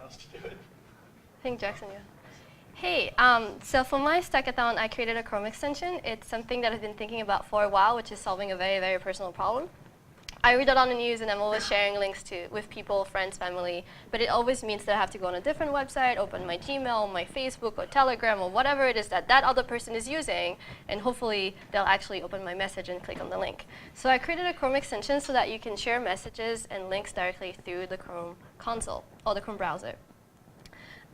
else to do it. I think Jackson, yeah. Hey, so for my Stackathon, I created a Chrome extension. It's something that I've been thinking about for a while, which is solving a very, very personal problem. I read it on the news, and I'm always sharing links with people, friends, family. But it always means that I have to go on a different website, open my Gmail, my Facebook, or Telegram, or whatever it is that that other person is using. And hopefully, they'll actually open my message and click on the link. So I created a Chrome extension so that you can share messages and links directly through the Chrome console, or the Chrome browser.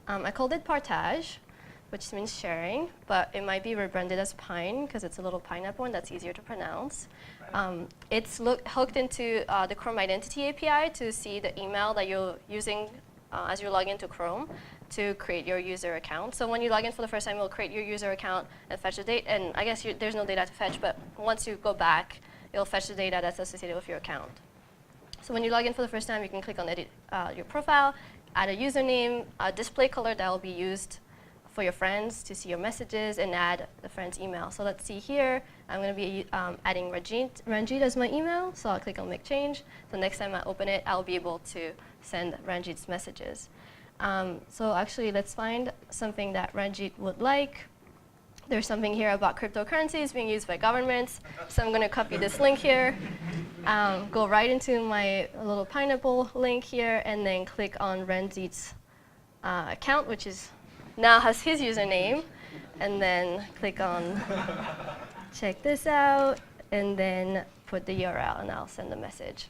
I called it Partage, which means sharing, but it might be rebranded as Pine because it's a little pineapple and that's easier to pronounce. It's hooked into the Chrome Identity API to see the email that you're using as you log into Chrome to create your user account. So when you log in for the first time, you'll create your user account and fetch the data. And I guess there's no data to fetch, but once you go back, it'll fetch the data that's associated with your account. So when you log in for the first time, you can click on edit your profile, add a username, a display color that will be used for your friends to see your messages, and add the friend's email. So let's see here. I'm going to be adding Ranjit as my email. So I'll click on Make Change. So next time I open it, I'll be able to send Ranjit's messages. So actually, let's find something that Ranjit would like. There's something here about cryptocurrencies being used by governments. So I'm going to copy this link here, go right into my little pineapple link here, and then click on Ranjit's account, which is now has his username, and then click on check this out, and then put the URL, and I'll send the message.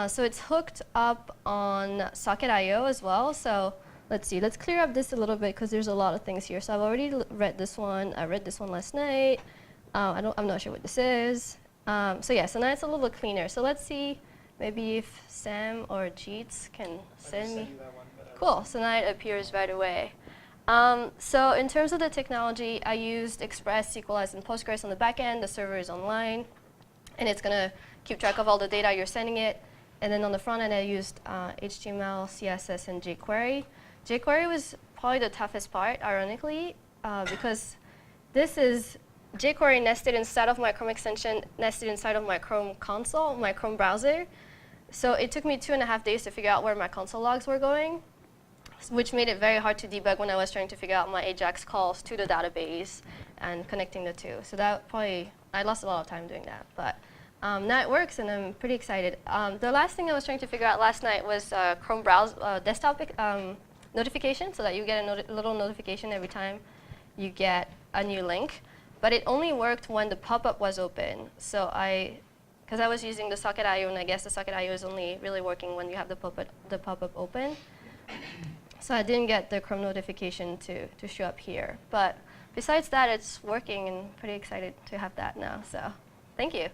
So it's hooked up on Socket.io as well. So let's see. Let's clear up this a little bit because there's a lot of things here. So I've already read this one. I read this one last night. I'm not sure what this is. So yeah, so now it's a little cleaner. So let's see maybe if Sam or Jeets can send me. Cool, so now it appears right away. So in terms of the technology, I used Express, SQLite, and Postgres on the back end. The server is online, and it's going to keep track of all the data you're sending it. And then on the front end, I used HTML, CSS, and jQuery. jQuery was probably the toughest part, ironically, because this is jQuery nested inside of my Chrome extension, nested inside of my Chrome console, my Chrome browser. So it took me 2.5 days to figure out where my console logs were going, which made it very hard to debug when I was trying to figure out my AJAX calls to the database and connecting the two. So that probably, I lost a lot of time doing that. But now it works, and I'm pretty excited. The last thing I was trying to figure out last night was Chrome desktop notification, so that you get a little notification every time you get a new link. But it only worked when the pop-up was open. So because I was using the Socket.io, and I guess the Socket.io is only really working when you have the pop-up open. So I didn't get the Chrome notification to show up here. But besides that, it's working, and pretty excited to have that now. So thank you.